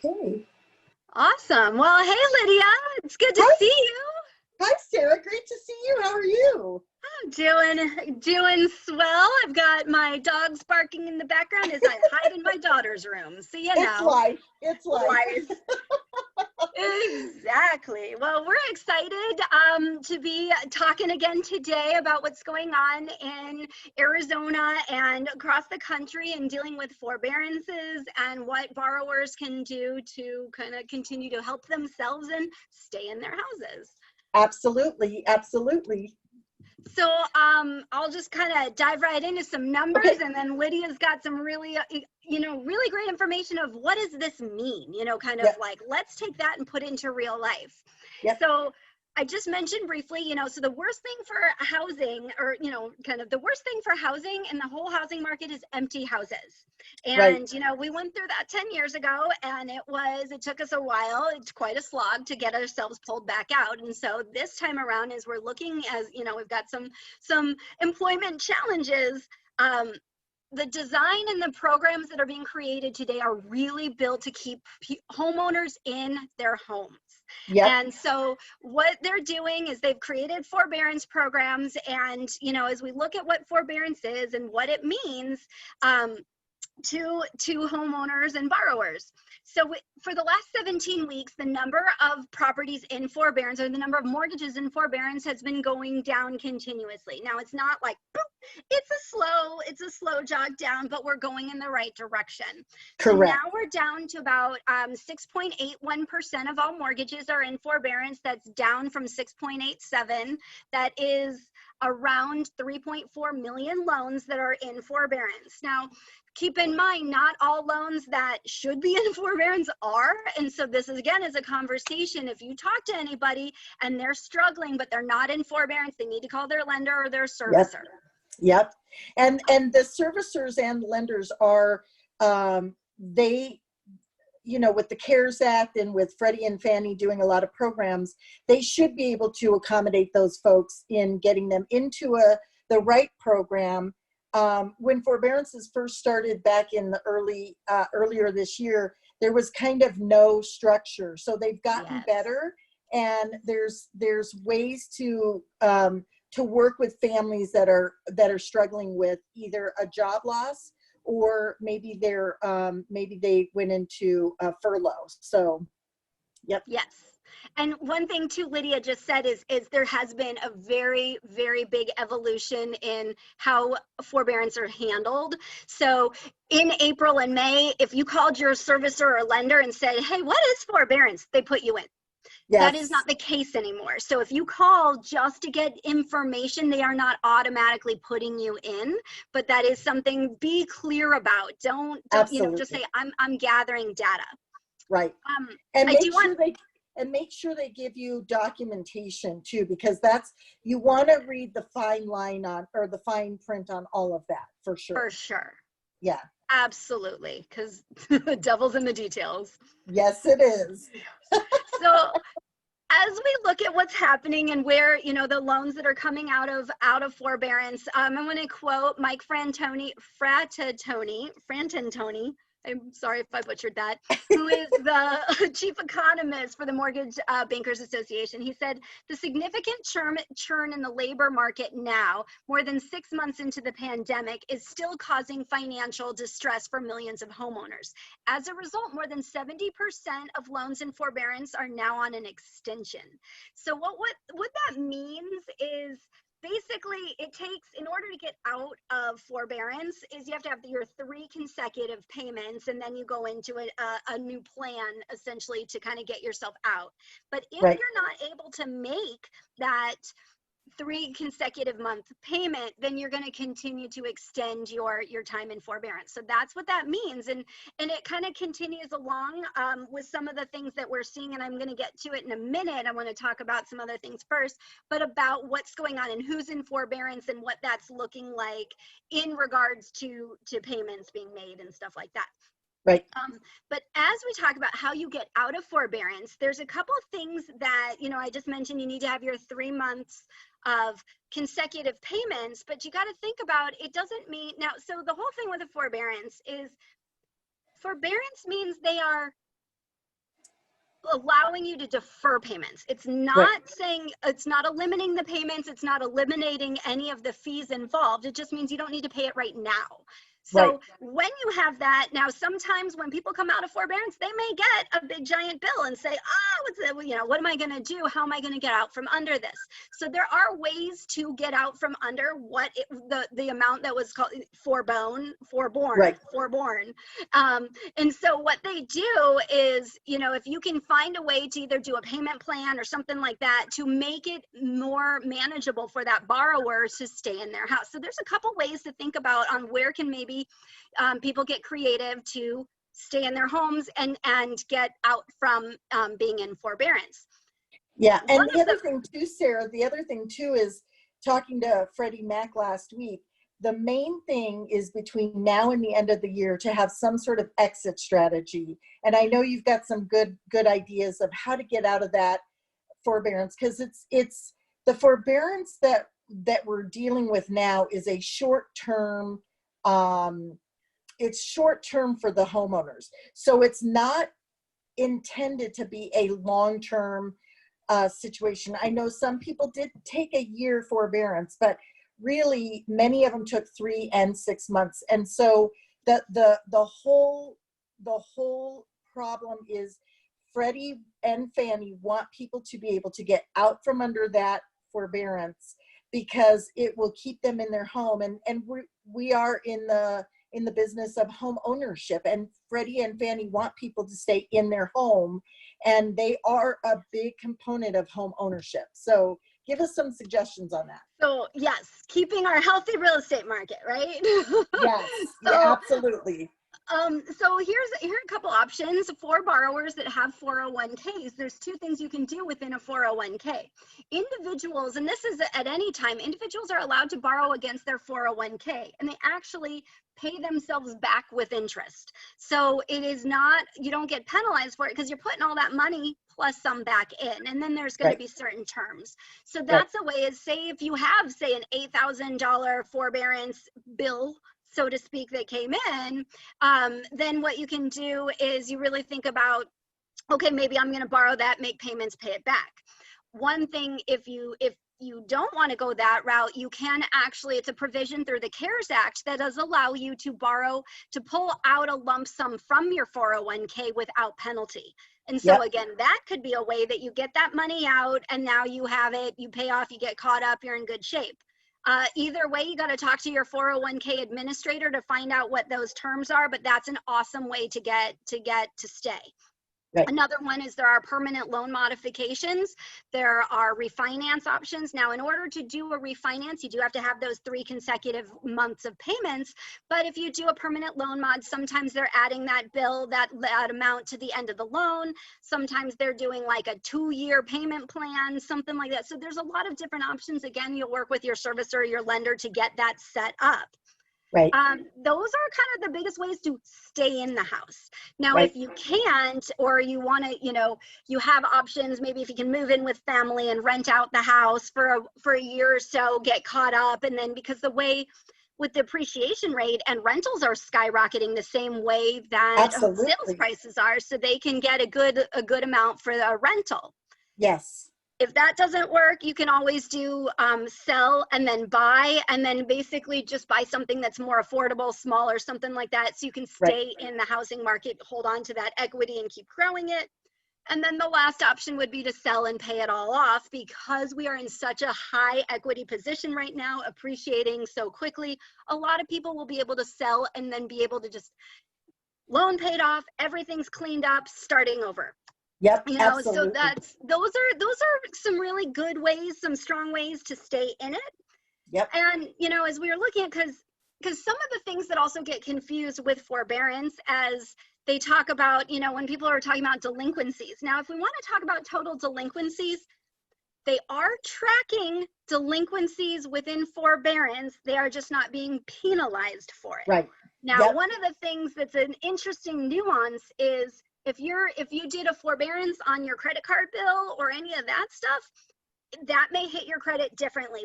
Okay. Awesome. Well, hey, Lydia, it's good to Hi. see you. Hi, Sarah. Great to see you. How are you? I'm doing swell. I've got my dogs barking in the background as I hide in my daughter's room. So, It's life. It's life. Exactly. Well, we're excited to be talking again today about what's going on in Arizona and across the country and dealing with forbearances and what borrowers can do to kind of continue to help themselves and stay in their houses. Absolutely. Absolutely. So I'll just kind of dive right into some numbers, Okay. and then Lydia's got some really, really great information of what does this mean, kind of Yep. like, let's take that and put it into real life. Yep. So I just mentioned briefly, so the worst thing for housing, or, kind of the worst thing for housing in the whole housing market is empty houses. And, Right. We went through that 10 years ago, and it took us a while. It's quite a slog to get ourselves pulled back out. And so this time around, as we're looking, as, we've got some employment challenges, the design and the programs that are being created today are really built to keep homeowners in their homes. Yep. And so what they're doing is they've created forbearance programs. And, as we look at what forbearance is and what it means, to homeowners and borrowers. So for the last 17 weeks, the number of properties in forbearance, or the number of mortgages in forbearance, has been going down continuously. Now, it's not like boop, it's a slow jog down, but we're going in the right direction. Correct. So now we're down to about 6.81% of all mortgages are in forbearance. That's down from 6.87. That is around 3.4 million loans that are in forbearance. Now, keep in mind, not all loans that should be in forbearance are. And so this is, again, is a conversation. If you talk to anybody and they're struggling, but they're not in forbearance, they need to call their lender or their servicer. Yep. And the servicers and lenders are, they, with the CARES Act and with Freddie and Fannie doing a lot of programs, they should be able to accommodate those folks in getting them into the right program. When forbearances first started back in the earlier this year, there was kind of no structure. So they've gotten better, and there's ways to work with families that are struggling with either a job loss, or maybe they went into furlough. So, yep. Yes. And one thing too, Lydia just said is there has been a very, very big evolution in how forbearance are handled. So in April and May, if you called your servicer or lender and said, hey, what is forbearance? They put you in. Yes. That is not the case anymore. So if you call just to get information, they are not automatically putting you in, but that is something be clear about. Don't just say I'm gathering data. Right. And make sure they give you documentation too, because you want to read the fine line on, or the fine print on all of that, for sure. For sure. Yeah. Absolutely, because the devil's in the details. Yes, it is. So as we look at what's happening and where, the loans that are coming out of forbearance, I'm going to quote Mike Fratantoni. I'm sorry if I butchered that, who is the chief economist for the Mortgage Bankers Association. He said, the significant churn in the labor market now, more than 6 months into the pandemic, is still causing financial distress for millions of homeowners. As a result, more than 70% of loans in forbearance are now on an extension. So what that means is, basically, it takes, in order to get out of forbearance, is you have to have your 3 consecutive payments, and then you go into a new plan, essentially, to kind of get yourself out. But if you're not able to make that 3 consecutive month payment, then you're going to continue to extend your time in forbearance. So that's what that means. And it kind of continues along with some of the things that we're seeing, and I'm going to get to it in a minute. I want to talk about some other things first, but about what's going on and who's in forbearance and what that's looking like in regards to payments being made and stuff like that. Right. But as we talk about how you get out of forbearance, there's a couple of things that, I just mentioned. You need to have your 3 months of consecutive payments, but you got to think about, it doesn't mean, now, so the whole thing with a forbearance is, forbearance means they are allowing you to defer payments. It's not saying, it's not eliminating the payments. It's not eliminating any of the fees involved. It just means you don't need to pay it right now. So when you have that, now sometimes when people come out of forbearance, they may get a big giant bill and say, oh, what's that? You know, what am I going to do? How am I going to get out from under this? So there are ways to get out from under what the amount that was called forborne. And so what they do is, you know, if you can find a way to either do a payment plan or something like that to make it more manageable for that borrower to stay in their house. So there's a couple ways to think about on where can maybe people get creative to stay in their homes and get out from being in forbearance. Yeah, and the other thing too, Sarah, the other thing too is talking to Freddie Mac last week, the main thing is between now and the end of the year to have some sort of exit strategy. And I know you've got some good ideas of how to get out of that forbearance, because it's the forbearance that we're dealing with now is a short-term, it's short-term for the homeowners. So it's not intended to be a long-term situation. I know some people did take a year forbearance, but really many of them took 3 and 6 months. And so the whole problem is Freddie and Fannie want people to be able to get out from under that forbearance because it will keep them in their home. And we are in the business of home ownership, and Freddie and Fannie want people to stay in their home, and they are a big component of home ownership. So give us some suggestions on that. So yes, keeping our healthy real estate market, right? Yes, yeah, absolutely. So here are a couple options for borrowers that have 401ks. There's 2 things you can do within a 401k. Individuals, and this is at any time, individuals are allowed to borrow against their 401k, and they actually pay themselves back with interest. So it is not, you don't get penalized for it because you're putting all that money plus some back in, and then there's going to be certain terms. So that's a way is, say if you have, say, an $8,000 forbearance bill, so to speak, that came in, then what you can do is you really think about, okay, maybe I'm going to borrow that, make payments, pay it back. One thing, if you don't want to go that route, you can actually, it's a provision through the CARES Act that does allow you to borrow, to pull out a lump sum from your 401k without penalty. And so again, that could be a way that you get that money out and now you have it, you pay off, you get caught up, you're in good shape. Either way, you got to talk to your 401k administrator to find out what those terms are, but that's an awesome way to get to stay. Another one is there are permanent loan modifications. There are refinance options. Now, in order to do a refinance, you do have to have those 3 consecutive months of payments. But if you do a permanent loan mod, sometimes they're adding that bill, that amount to the end of the loan. Sometimes they're doing like a 2-year payment plan, something like that. So there's a lot of different options. Again, you'll work with your servicer or your lender to get that set up. Those are kind of the biggest ways to stay in the house. Now, if you can't, or you want to, you have options, maybe if you can move in with family and rent out the house for a year or so, get caught up. And then because the way with the appreciation rate and rentals are skyrocketing the same way that sales prices are, so they can get a good amount for a rental. Yes. If that doesn't work, you can always do sell and then buy, and then basically just buy something that's more affordable, smaller, something like that, so you can stay in the housing market, hold on to that equity and keep growing it. And then the last option would be to sell and pay it all off, because we are in such a high equity position right now, appreciating so quickly. A lot of people will be able to sell and then be able to just loan paid off, everything's cleaned up, starting over. Yep, So those are some really good ways, some strong ways to stay in it. Yep. And as we were looking at, because some of the things that also get confused with forbearance, as they talk about, when people are talking about delinquencies. Now, if we want to talk about total delinquencies, they are tracking delinquencies within forbearance. They are just not being penalized for it. Right. Now, one of the things that's an interesting nuance is, if you did a forbearance on your credit card bill or any of that stuff, that may hit your credit differently.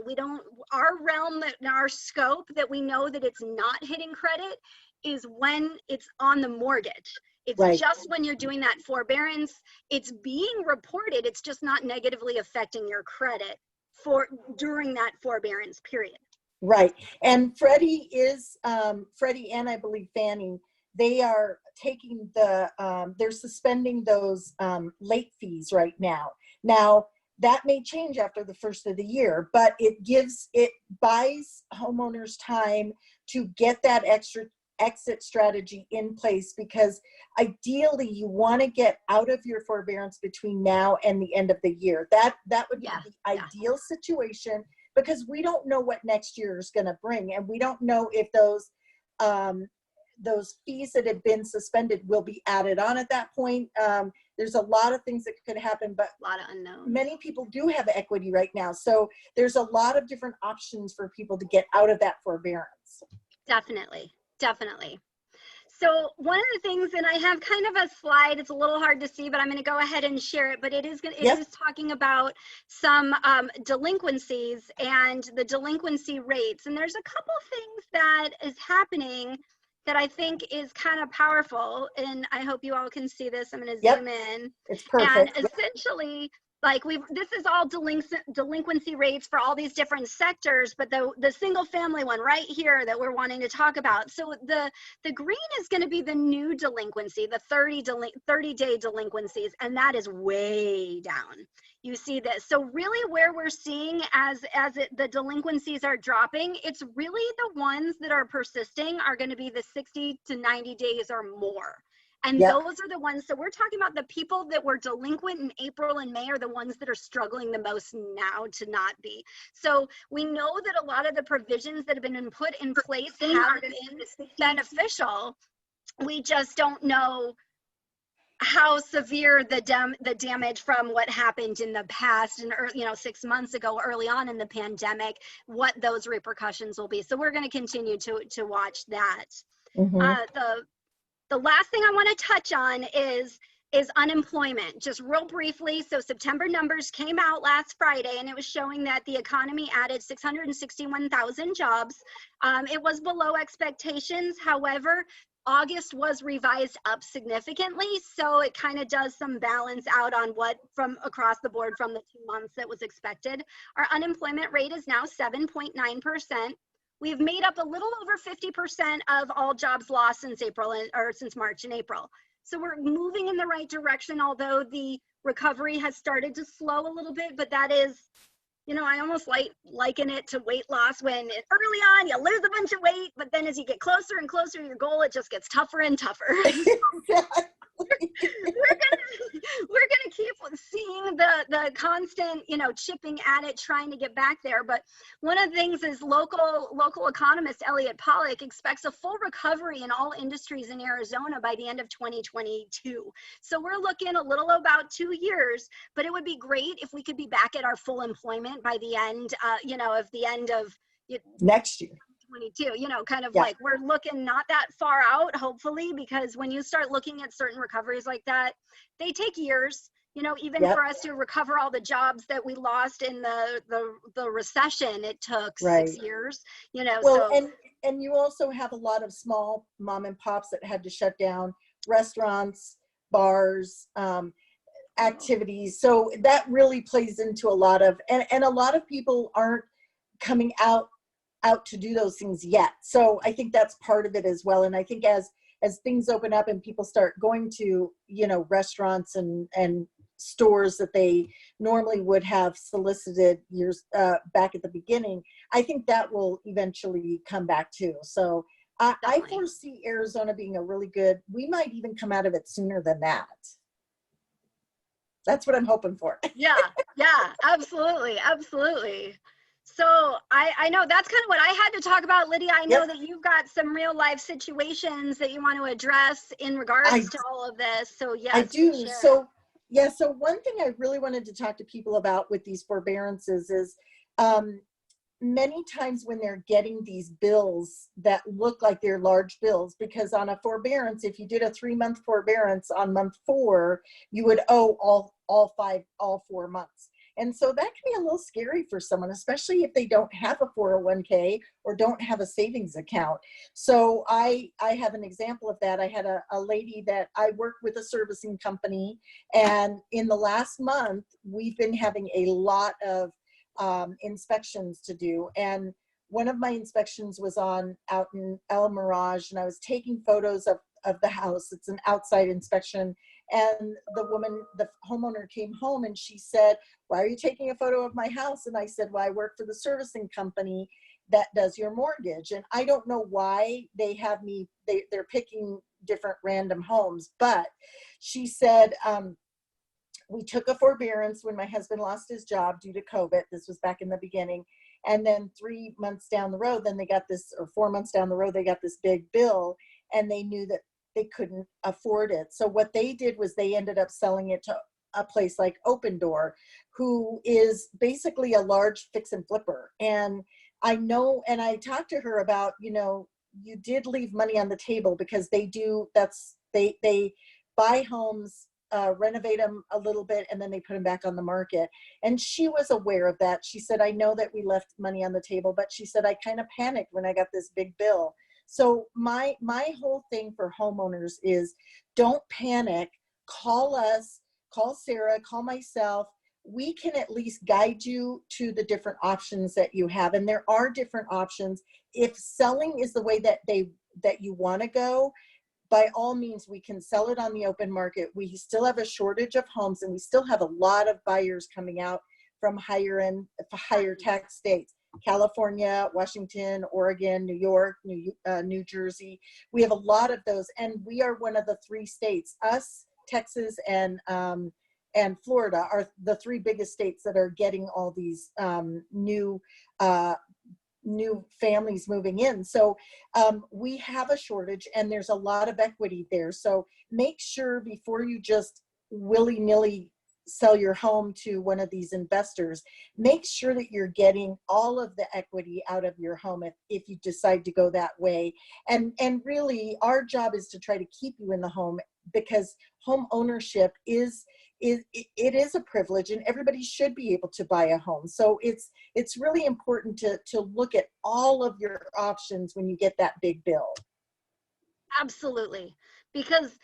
Our realm, our scope that we know that it's not hitting credit is when it's on the mortgage. It's Right. just when you're doing that forbearance, it's being reported. It's just not negatively affecting your credit for during that forbearance period. Right. And Freddie is, Freddie and I believe Fannie, they are taking they're suspending those late fees right now. Now, that may change after the first of the year, but it buys homeowners time to get that extra exit strategy in place, because ideally you want to get out of your forbearance between now and the end of the year. That would be the ideal situation, because we don't know what next year is going to bring, and we don't know if those fees that had been suspended will be added on at that point. There's a lot of things that could happen, but A lot of unknowns. many people do have equity right now. So there's a lot of different options for people to get out of that forbearance. Definitely. Definitely. So one of the things, and I have kind of a slide, it's a little hard to see, but I'm going to go ahead and share it, but it is talking about some delinquencies and the delinquency rates. And there's a couple things that is happening that I think is kind of powerful, and I hope you all can see this. I'm going to zoom in. It's perfect. And essentially, like this is all delinquency rates for all these different sectors, but the single family one right here that we're wanting to talk about. So the green is going to be the new delinquency, the 30-day delinquencies, and that is way down. You see this. So really where we're seeing the delinquencies are dropping, it's really the ones that are persisting are going to be the 60 to 90 days or more. And those are the ones, so we're talking about the people that were delinquent in April and May are the ones that are struggling the most now to not be. So we know that a lot of the provisions that have been put in place have been beneficial. We just don't know how severe the damage from what happened in the past and 6 months ago, early on in the pandemic, what those repercussions will be. So we're going to continue to watch that. Mm-hmm. The last thing I want to touch on is unemployment, just real briefly. So September numbers came out last Friday, and it was showing that the economy added 661,000 jobs. It was below expectations. However, August was revised up significantly, so it kind of does some balance out on what from across the board from the 2 months that was expected. Our unemployment rate is now 7.9%. We've made up a little over 50% of all jobs lost since since March and April. So we're moving in the right direction, although the recovery has started to slow a little bit, but that is, I almost liken it to weight loss when early on you lose a bunch of weight, but then as you get closer and closer to your goal, it just gets tougher and tougher. We're gonna keep seeing the constant, chipping at it, trying to get back there. But one of the things is local economist Elliot Pollack expects a full recovery in all industries in Arizona by the end of 2022. So we're looking a little about 2 years, but it would be great if we could be back at our full employment by the end, of next year. 22, like we're looking not that far out, hopefully, because when you start looking at certain recoveries like that, they take years, even for us to recover all the jobs that we lost in the recession, it took 6 years, Well, and you also have a lot of small mom and pops that had to shut down, restaurants, bars, activities. So that really plays into a lot of, and a lot of people aren't coming out to do those things yet. So I think that's part of it as well. And I think as things open up and people start going to, restaurants and stores that they normally would have solicited years back at the beginning, I think that will eventually come back too. So I foresee Arizona being a really good, we might even come out of it sooner than that. That's what I'm hoping for. Yeah, absolutely. So I know that's kind of what I had to talk about, Lydia. I know that you've got some real life situations that you want to address in regards to all of this. So yes, I do. Sure. So one thing I really wanted to talk to people about with these forbearances is many times when they're getting these bills that look like they're large bills, because on a forbearance, if you did a 3-month forbearance on month 4, you would owe all 4 months. And so that can be a little scary for someone, especially if they don't have a 401k or don't have a savings account. So I have an example of that. I had a lady that I work with, a servicing company, and in the last month, we've been having a lot of inspections to do. And one of my inspections was out in El Mirage, and I was taking photos of the house. It's an outside inspection. And the homeowner came home and she said, "Why are you taking a photo of my house?" And I said, "Well, I work for the servicing company that does your mortgage." And I don't know why they have me, they're picking different random homes. But she said, we took a forbearance when my husband lost his job due to COVID. This was back in the beginning. And then 3 months down the road, then they got this, or 4 months down the road, they got this big bill, and they knew that they couldn't afford it. So what they did was they ended up selling it to a place like Open Door, who is basically a large fix and flipper. And I know, and I talked to her about, you did leave money on the table, because they buy homes, renovate them a little bit, and then they put them back on the market. And she was aware of that. She said, "I know that we left money on the table," but she said, "I kind of panicked when I got this big bill." So my whole thing for homeowners is, don't panic. Call us, call Sarah, call myself. We can at least guide you to the different options that you have. And there are different options. If selling is the way that you want to go, by all means, we can sell it on the open market. We still have a shortage of homes, and we still have a lot of buyers coming out from higher tax states. California, Washington, Oregon, New York, New Jersey. We have a lot of those, and we are one of the 3 states. Us, Texas, and Florida are the 3 biggest states that are getting all these new families moving in. So we have a shortage, and there's a lot of equity there. So make sure, before you just willy-nilly sell your home to one of these investors, make sure that you're getting all of the equity out of your home if you decide to go that way. And really, our job is to try to keep you in the home, because home ownership is a privilege, and everybody should be able to buy a home. So it's really important to look at all of your options when you get that big bill. Absolutely. Because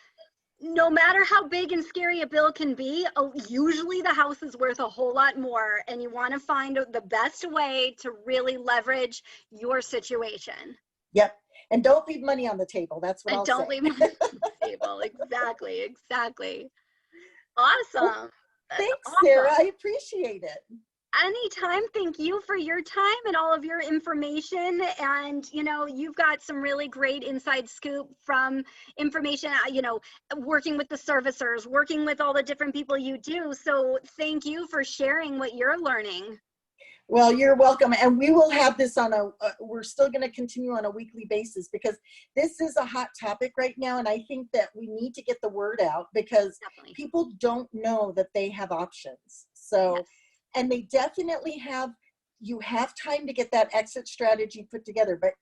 no matter how big and scary a bill can be, usually the house is worth a whole lot more, and you want to find the best way to really leverage your situation. Yep. And don't leave money on the table. That's what I'll say. Don't leave money on the table. Exactly. Awesome. Well, thanks, awesome. Sarah. I appreciate it. Anytime. Thank you for your time and all of your information. And, you've got some really great inside scoop from information, working with the servicers, working with all the different people you do. So thank you for sharing what you're learning. Well, you're welcome. And we will have this we're still going to continue on a weekly basis, because this is a hot topic right now. And I think that we need to get the word out, because Definitely. People don't know that they have options. So, yes. And they definitely you have time to get that exit strategy put together, but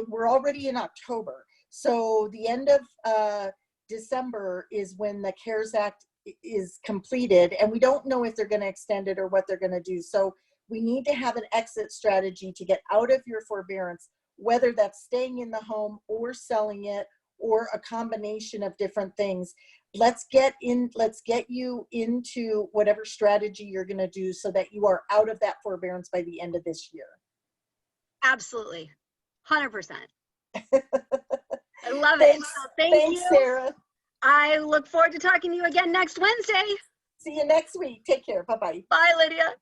we're already in October. So the end of December is when the CARES Act is completed, and we don't know if they're going to extend it or what they're going to do. So we need to have an exit strategy to get out of your forbearance, whether that's staying in the home or selling it, or a combination of different things. Let's get you into whatever strategy you're going to do, so that you are out of that forbearance by the end of this year. Absolutely. 100%. I love it. Thank you, Sarah. I look forward to talking to you again next Wednesday. See you next week. Take care. Bye-bye. Bye, Lydia.